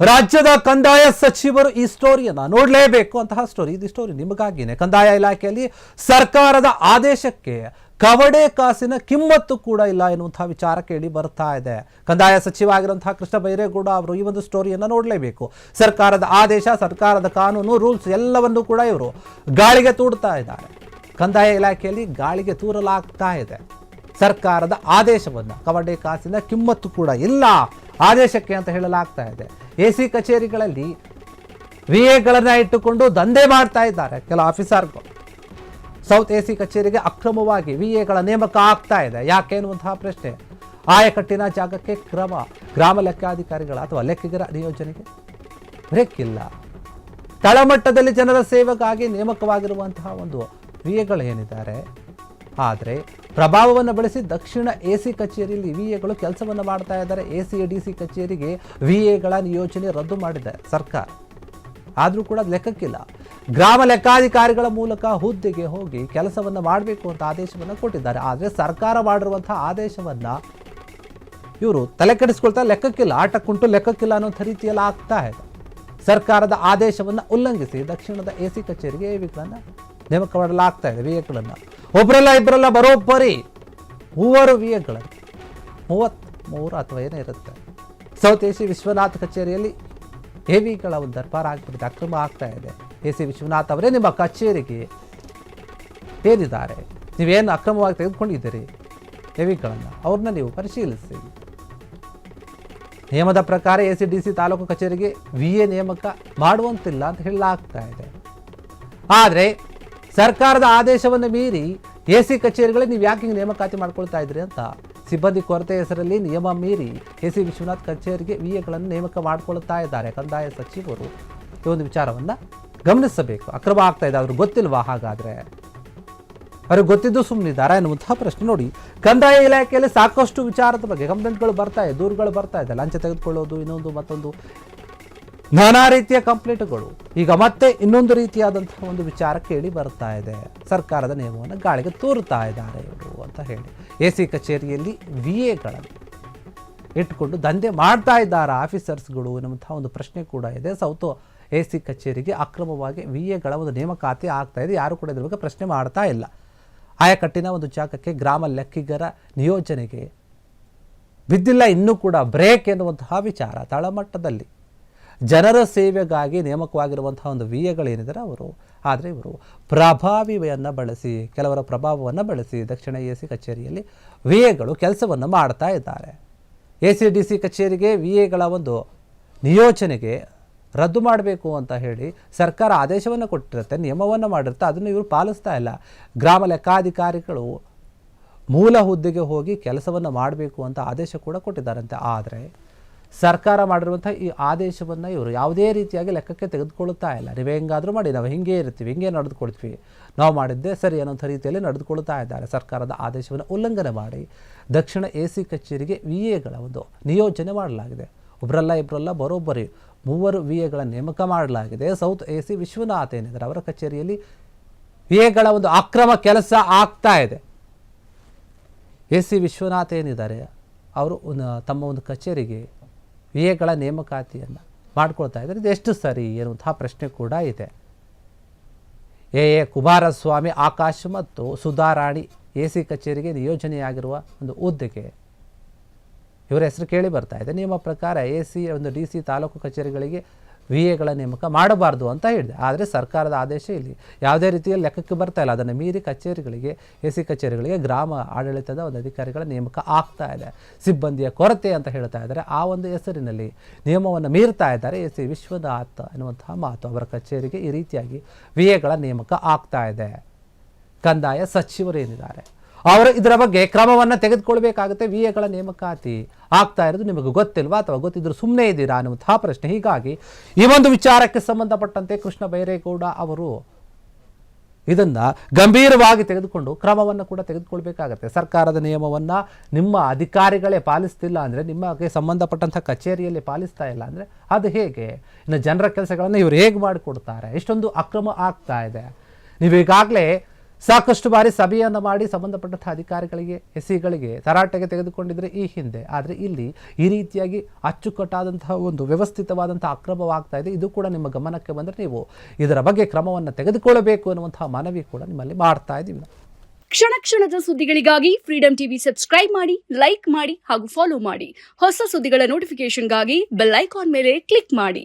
ರಾಜ್ಯದ ಕಂದಾಯ ಸಚಿವರು ಈ ಸ್ಟೋರಿಯನ್ನ ನೋಡಲೇಬೇಕು ಅಂತಹ ಸ್ಟೋರಿ. ಇದು ಸ್ಟೋರಿ ನಿಮಗಾಗಿನೇ. ಕಂದಾಯ ಇಲಾಖೆಯಲ್ಲಿ ಸರ್ಕಾರದ ಆದೇಶಕ್ಕೆ ಕವಡೆ ಕಾಸಿನ ಕಿಮ್ಮತ್ತು ಕೂಡ ಇಲ್ಲ ಎನ್ನುವಂತಹ ವಿಚಾರ ಕೇಳಿ ಬರ್ತಾ ಇದೆ. ಕಂದಾಯ ಸಚಿವ ಆಗಿರುವಂತಹ ಕೃಷ್ಣ ಬೈರೇಗೌಡ ಅವರು ಈ ಒಂದು ಸ್ಟೋರಿಯನ್ನು ನೋಡಲೇಬೇಕು. ಸರ್ಕಾರದ ಆದೇಶ, ಸರ್ಕಾರದ ಕಾನೂನು, ರೂಲ್ಸ್ ಎಲ್ಲವನ್ನೂ ಕೂಡ ಇವರು ಗಾಳಿಗೆ ತೂಡ್ತಾ ಇದ್ದಾರೆ. ಕಂದಾಯ ಇಲಾಖೆಯಲ್ಲಿ ಗಾಳಿಗೆ ತೂರಲಾಗ್ತಾ ಇದೆ ಸರ್ಕಾರದ ಆದೇಶವನ್ನು. ಕವಡೆ ಕಾಸಿನ ಕಿಮ್ಮತ್ತು ಕೂಡ ಇಲ್ಲ ಆದೇಶಕ್ಕೆ ಅಂತ ಹೇಳಲಾಗ್ತಾ ಇದೆ. ಎಸಿ ಕಚೇರಿಗಳಲ್ಲಿ ವಿಎಗಳನ್ನ ಇಟ್ಟುಕೊಂಡು ದಂಧೆ ಮಾಡ್ತಾ ಇದ್ದಾರೆ ಕೆಲ ಆಫೀಸರ್ಗಳು. ಸೌತ್ ಎಸಿ ಕಚೇರಿಗೆ ಅಕ್ರಮವಾಗಿ ವಿಎಗಳ ನೇಮಕ ಆಗ್ತಾ ಇದೆ. ಯಾಕೆ ಎನ್ನುವಂತಹ ಪ್ರಶ್ನೆ. ಆಯಕಟ್ಟಿನ ಜಾಗಕ್ಕೆ ಕ್ರಮ, ಗ್ರಾಮ ಲೆಕ್ಕಾಧಿಕಾರಿಗಳ ಅಥವಾ ಲೆಕ್ಕಿಗರ ನಿಯೋಜನೆಗೆ ಬ್ರೇಕ್ ಇಲ್ಲ. ತಳಮಟ್ಟದಲ್ಲಿ ಜನರ ಸೇವೆಗಾಗಿ ನೇಮಕವಾಗಿರುವಂತಹ ಒಂದು ವಿಎಗಳು ಏನಿದ್ದಾರೆ, ಆದರೆ ಪ್ರಭಾವವನ್ನು ಬಳಸಿ ದಕ್ಷಿಣ ಎಸಿ ಕಚೇರಿಯಲ್ಲಿ ವಿಎಗಳು ಕೆಲಸವನ್ನು ಮಾಡ್ತಾ ಇದ್ದಾರೆ. ಎಸಿ ಡಿಸಿ ಕಚೇರಿಗೆ ವಿಎಗಳ ನಿಯೋಜನೆ ರದ್ದು ಮಾಡಿದೆ ಸರ್ಕಾರ. ಆದರೂ ಕೂಡ ಲೆಕ್ಕಕ್ಕಿಲ್ಲ. ಗ್ರಾಮ ಲೆಕ್ಕಾಧಿಕಾರಿಗಳ ಮೂಲಕ ಹುದ್ದೆಗೆ ಹೋಗಿ ಕೆಲಸವನ್ನು ಮಾಡಬೇಕು ಅಂತ ಆದೇಶವನ್ನು ಕೊಟ್ಟಿದ್ದಾರೆ. ಆದರೆ ಸರ್ಕಾರ ಮಾಡಿರುವಂತಹ ಆದೇಶವನ್ನು ಇವರು ತಲೆ ಕೆಡಿಸ್ಕೊಳ್ತಾ ಲೆಕ್ಕಕ್ಕಿಲ್ಲ, ಆಟಕ್ಕುಂಟು ಲೆಕ್ಕಕ್ಕಿಲ್ಲ ಅನ್ನೋಂಥ ರೀತಿಯಲ್ಲಿ ಆಗ್ತಾ ಇದೆ. ಸರ್ಕಾರದ ಆದೇಶವನ್ನು ಉಲ್ಲಂಘಿಸಿ ದಕ್ಷಿಣದ ಎಸಿ ಕಚೇರಿಗೆ ವಿಗಳನ್ನು ನೇಮಕ ಮಾಡಲಾಗ್ತಾ ಇದೆ. ವಿಎಗಳನ್ನು ಒಬ್ಬರಲ್ಲ ಇಬ್ಬರಲ್ಲ ಬರೋಬ್ಬರಿ 3 ವಿಎಗಳನ್ನು, 33 ಅಥವಾ ಏನೇ ಇರುತ್ತೆ. ಸೌತ್ ಎಸಿ ವಿಶ್ವನಾಥ್ ಕಚೇರಿಯಲ್ಲಿ ಎವಿಗಳ ಒಂದು ದರ್ಬಾರ್ ಆಗಿಬಿಟ್ಟಿದೆ, ಅಕ್ರಮ ಆಗ್ತಾ ಇದೆ. ಎಸಿ ವಿಶ್ವನಾಥ್ ಅವರೇ ನಿಮ್ಮ ಕಚೇರಿಗೆ ಏನಿದ್ದಾರೆ, ನೀವೇನು ಅಕ್ರಮವಾಗಿ ತೆಗೆದುಕೊಂಡಿದ್ದೀರಿ ಎವಿಗಳನ್ನು, ಅವ್ರನ್ನ ನೀವು ಪರಿಶೀಲಿಸಿ. ನಿಯಮದ ಪ್ರಕಾರ ಎಸಿ ಡಿಸಿ ತಾಲೂಕು ಕಚೇರಿಗೆ ವಿಎ ನೇಮಕ ಮಾಡುವಂತಿಲ್ಲ ಅಂತ ಹೇಳಲಾಗ್ತಾ ಇದೆ. ಆದರೆ ಸರ್ಕಾರದ ಆದೇಶವನ್ನು ಮೀರಿ ಎಸಿ ಕಚೇರಿಗಳಿಗೆ ನೀವು ಯಾಕೆ ಹಿಂಗೆ ನೇಮಕಾತಿ ಮಾಡ್ಕೊಳ್ತಾ ಇದ್ರಿ ಅಂತ ಸಿಬ್ಬಂದಿ ಕೊರತೆ ಹೆಸರಲ್ಲಿ ನಿಯಮ ಮೀರಿ ಎಸಿ ವಿಶ್ವನಾಥ್ ಕಚೇರಿಗೆ ವಿಎಗಳನ್ನು ನೇಮಕ ಮಾಡಿಕೊಳ್ತಾ ಇದ್ದಾರೆ ಕಂದಾಯ ಸಚಿವರು. ಈ ಒಂದು ವಿಚಾರವನ್ನು ಗಮನಿಸಬೇಕು. ಅಕ್ರಮ ಆಗ್ತಾ ಇದೆ, ಅವ್ರಿಗೆ ಗೊತ್ತಿಲ್ವಾ? ಹಾಗಾದರೆ ಅವ್ರಿಗೆ ಗೊತ್ತಿದ್ದು ಸುಮ್ಮನಿದ್ದಾರೆ ಅನ್ನುವಂತಹ ಪ್ರಶ್ನೆ. ನೋಡಿ, ಕಂದಾಯ ಇಲಾಖೆಯಲ್ಲಿ ಸಾಕಷ್ಟು ವಿಚಾರದ ಬಗ್ಗೆ ಕಂಪ್ಲೇಂಟ್ಗಳು ಬರ್ತಾ ಇದೆ, ದೂರುಗಳು ಬರ್ತಾ ಇದೆ. ಲಂಚ ತೆಗೆದುಕೊಳ್ಳೋದು, ಇನ್ನೊಂದು ಮತ್ತೊಂದು ನಾನಾ ರೀತಿಯ ಕಂಪ್ಲೇಂಟ್ಗಳು. ಈಗ ಮತ್ತೆ ಇನ್ನೊಂದು ರೀತಿಯಾದಂತಹ ಒಂದು ವಿಚಾರ ಕೇಳಿ ಬರ್ತಾ ಇದೆ. ಸರ್ಕಾರದ ನಿಯಮವನ್ನು ಗಾಳಿಗೆ ತೂರುತ್ತಾ ಇದ್ದಾರೆ ಇವರು ಅಂತ ಹೇಳಿ ಎಸಿ ಕಚೇರಿಯಲ್ಲಿ ವಿಎಗಳನ್ನು ಇಟ್ಟುಕೊಂಡು ದಂಧೆ ಮಾಡ್ತಾ ಇದ್ದಾರೆ ಆಫೀಸರ್ಸ್ಗಳು ಎನ್ನುವಂತಹ ಒಂದು ಪ್ರಶ್ನೆ ಕೂಡ ಇದೆ. ಸೌತ್ ಎಸಿ ಕಚೇರಿಗೆ ಅಕ್ರಮವಾಗಿ ವಿಎಗಳ ಒಂದು ನೇಮಕಾತಿ ಆಗ್ತಾ ಇದೆ. ಯಾರು ಕೂಡ ಇದ್ರ ಬಗ್ಗೆ ಪ್ರಶ್ನೆ ಮಾಡ್ತಾ ಇಲ್ಲ. ಆಯಕಟ್ಟಿನ ಒಂದು ಜಾಗಕ್ಕೆ ಗ್ರಾಮ ಲೆಕ್ಕಿಗರ ನಿಯೋಜನೆಗೆ ಬಿದ್ದಿಲ್ಲ ಇನ್ನೂ ಕೂಡ ಬ್ರೇಕ್ ಎನ್ನುವಂತಹ ವಿಚಾರ. ತಳಮಟ್ಟದಲ್ಲಿ ಜನರ ಸೇವೆಗಾಗಿ ನೇಮಕವಾಗಿರುವಂತಹ ಒಂದು ವಿಎಗಳೇನಿದ್ದಾರೆ ಅವರು, ಆದರೆ ಇವರು ಪ್ರಭಾವಿಯನ್ನು ಬಳಸಿ, ಕೆಲವರ ಪ್ರಭಾವವನ್ನು ಬಳಸಿ ದಕ್ಷಿಣ ಎಸಿ ಕಚೇರಿಯಲ್ಲಿ ವಿಎಗಳು ಕೆಲಸವನ್ನು ಮಾಡ್ತಾ ಇದ್ದಾರೆ. ಎಸಿ ಡಿಸಿ ಕಚೇರಿಗೆ ವಿಎಗಳ ಒಂದು ನಿಯೋಜನೆಗೆ ರದ್ದು ಮಾಡಬೇಕು ಅಂತ ಹೇಳಿ ಸರ್ಕಾರ ಆದೇಶವನ್ನು ಕೊಟ್ಟಿರುತ್ತೆ, ನಿಯಮವನ್ನು ಮಾಡಿರುತ್ತೆ, ಅದನ್ನು ಇವರು ಪಾಲಿಸ್ತಾ ಇಲ್ಲ. ಗ್ರಾಮ ಲೆಕ್ಕಾಧಿಕಾರಿಗಳು ಮೂಲ ಹುದ್ದೆಗೆ ಹೋಗಿ ಕೆಲಸವನ್ನು ಮಾಡಬೇಕು ಅಂತ ಆದೇಶ ಕೂಡ ಕೊಟ್ಟಿದ್ದಾರಂತೆ. ಆದರೆ ಸರ್ಕಾರ ಮಾಡಿರುವಂಥ ಈ ಆದೇಶವನ್ನು ಇವರು ಯಾವುದೇ ರೀತಿಯಾಗಿ ಲೆಕ್ಕಕ್ಕೆ ತೆಗೆದುಕೊಳ್ಳುತ್ತಾ ಇಲ್ಲ. ನೀವು ಹೆಂಗಾದರೂ ಮಾಡಿ, ನಾವು ಹಿಂಗೆ ಇರ್ತೀವಿ, ಹಿಂಗೆ ನಡೆದುಕೊಳ್ತೀವಿ, ನಾವು ಮಾಡಿದ್ದೇ ಸರಿ ಅನ್ನೋಂಥ ರೀತಿಯಲ್ಲಿ ನಡೆದುಕೊಳ್ತಾ ಇದ್ದಾರೆ. ಸರ್ಕಾರದ ಆದೇಶವನ್ನು ಉಲ್ಲಂಘನೆ ಮಾಡಿ ದಕ್ಷಿಣ ಎಸಿ ಕಚೇರಿಗೆ ವಿಎಗಳ ಒಂದು ನಿಯೋಜನೆ ಮಾಡಲಾಗಿದೆ. ಒಬ್ಬರಲ್ಲ ಇಬ್ಬರಲ್ಲ ಬರೋಬ್ಬರಿ 3 ವಿಎಗಳ ನೇಮಕ ಮಾಡಲಾಗಿದೆ. ಸೌತ್ ಎಸಿ ವಿಶ್ವನಾಥ್ ಏನಿದ್ದಾರೆ ಅವರ ಕಚೇರಿಯಲ್ಲಿ ವಿಎಗಳ ಒಂದು ಅಕ್ರಮ ಕೆಲಸ ಆಗ್ತಾ ಇದೆ. ಎಸಿ ವಿಶ್ವನಾಥ್ ಏನಿದ್ದಾರೆ ಅವರು ತಮ್ಮ ಒಂದು ಕಚೇರಿಗೆ ವಿಎಗಳ ನೇಮಕಾತಿಯನ್ನು ಮಾಡ್ಕೊಳ್ತಾ ಇದ್ದಾರೆ. ಇದು ಎಷ್ಟು ಸರಿ ಎನ್ನುವಂತಹ ಪ್ರಶ್ನೆ ಕೂಡ ಇದೆ. ಎ ಕುಮಾರಸ್ವಾಮಿ, ಆಕಾಶ್ ಮತ್ತು ಸುಧಾರಾಣಿ ಎಸಿ ಕಚೇರಿಗೆ ನಿಯೋಜನೆಯಾಗಿರುವ ಒಂದು ಹುದ್ದೆಗೆ ಇವರ ಹೆಸರು ಕೇಳಿ ಬರ್ತಾ ಇದೆ. ನಿಯಮ ಪ್ರಕಾರ ಎಸಿ ಒಂದು ಡಿಸಿ ತಾಲೂಕು ಕಚೇರಿಗಳಿಗೆ ವಿಎಗಳ ನೇಮಕ ಮಾಡಬಾರ್ದು ಅಂತ ಹೇಳಿದೆ. ಆದರೆ ಸರ್ಕಾರದ ಆದೇಶ ಇಲ್ಲಿ ಯಾವುದೇ ರೀತಿಯಲ್ಲಿ ಲೆಕ್ಕಕ್ಕೆ ಬರ್ತಾ ಇಲ್ಲ. ಅದನ್ನು ಮೀರಿ ಕಚೇರಿಗಳಿಗೆ, ಎಸಿ ಕಚೇರಿಗಳಿಗೆ ಗ್ರಾಮ ಆಡಳಿತದ ಒಂದು ಅಧಿಕಾರಿಗಳ ನೇಮಕ ಆಗ್ತಾ ಇದೆ. ಸಿಬ್ಬಂದಿಯ ಕೊರತೆ ಅಂತ ಹೇಳ್ತಾ ಇದ್ದಾರೆ. ಆ ಒಂದು ಹೆಸರಿನಲ್ಲಿ ನಿಯಮವನ್ನು ಮೀರ್ತಾ ಇದ್ದಾರೆ ಎಸಿ ವಿಶ್ವನಾಥ್ ಎನ್ನುವಂತಹ ಮಾತು. ಅವರ ಕಚೇರಿಗೆ ಈ ರೀತಿಯಾಗಿ ವಿಎಗಳ ನೇಮಕ ಆಗ್ತಾ ಇದೆ. ಕಂದಾಯ ಸಚಿವರೇನಿದ್ದಾರೆ ಅವರು ಇದರ ಬಗ್ಗೆ ಕ್ರಮವನ್ನು ತೆಗೆದುಕೊಳ್ಬೇಕಾಗುತ್ತೆ. ವಿಎಗಳ ನೇಮಕಾತಿ ಆಗ್ತಾ ಇರೋದು ನಿಮಗೆ ಗೊತ್ತಿಲ್ವಾ, ಅಥವಾ ಗೊತ್ತಿದ್ರು ಸುಮ್ಮನೆ ಇದ್ದೀರಾ ಅನ್ನುವಂತಹ ಪ್ರಶ್ನೆ. ಹೀಗಾಗಿ ಈ ಒಂದು ವಿಚಾರಕ್ಕೆ ಸಂಬಂಧಪಟ್ಟಂತೆ ಕೃಷ್ಣ ಬೈರೇಗೌಡ ಅವರು ಇದನ್ನು ಗಂಭೀರವಾಗಿ ತೆಗೆದುಕೊಂಡು ಕ್ರಮವನ್ನು ಕೂಡ ತೆಗೆದುಕೊಳ್ಬೇಕಾಗತ್ತೆ. ಸರ್ಕಾರದ ನಿಯಮವನ್ನು ನಿಮ್ಮ ಅಧಿಕಾರಿಗಳೇ ಪಾಲಿಸ್ತಿಲ್ಲ ಅಂದರೆ, ನಿಮಗೆ ಸಂಬಂಧಪಟ್ಟಂಥ ಕಚೇರಿಯಲ್ಲಿ ಪಾಲಿಸ್ತಾ ಇಲ್ಲ ಅಂದರೆ ಅದು ಹೇಗೆ? ಇನ್ನು ಜನರ ಕೆಲಸಗಳನ್ನು ಇವರು ಹೇಗೆ ಮಾಡಿಕೊಡ್ತಾರೆ? ಇಷ್ಟೊಂದು ಅಕ್ರಮ ಆಗ್ತಾ ಇದೆ. ನೀವು ಈಗಾಗಲೇ ಸಾಕಷ್ಟು ಬಾರಿ ಸಭೆಯನ್ನು ಮಾಡಿ ಸಂಬಂಧಪಟ್ಟಂಥ ಅಧಿಕಾರಿಗಳಿಗೆ ಎಸ್ಸಿಗಳಿಗೆ ತರಾಟೆಗೆ ತೆಗೆದುಕೊಂಡಿದ್ರೆ ಈ ಹಿಂದೆ. ಆದರೆ ಇಲ್ಲಿ ಈ ರೀತಿಯಾಗಿ ಅಚ್ಚುಕಟ್ಟಾದಂತಹ ಒಂದು ವ್ಯವಸ್ಥಿತವಾದಂತಹ ಅಕ್ರಮವಾಗ್ತಾ ಇದೆ. ಇದು ಕೂಡ ನಿಮ್ಮ ಗಮನಕ್ಕೆ ಬಂದರೆ ನೀವು ಇದರ ಬಗ್ಗೆ ಕ್ರಮವನ್ನು ತೆಗೆದುಕೊಳ್ಳಬೇಕು ಅನ್ನುವಂತಹ ಮನವಿ ಕೂಡ ನಿಮ್ಮಲ್ಲಿ ಮಾಡ್ತಾ ಇದ್ದೀವಿ. ಕ್ಷಣ ಕ್ಷಣದ ಸುದ್ದಿಗಳಿಗಾಗಿ ಫ್ರೀಡಂ ಟಿವಿ ಸಬ್ಸ್ಕ್ರೈಬ್ ಮಾಡಿ, ಲೈಕ್ ಮಾಡಿ ಹಾಗೂ ಫಾಲೋ ಮಾಡಿ. ಹೊಸ ಸುದ್ದಿಗಳ ನೋಟಿಫಿಕೇಶನ್ಗಾಗಿ ಬೆಲ್ ಐಕಾನ್ ಮೇಲೆ ಕ್ಲಿಕ್ ಮಾಡಿ.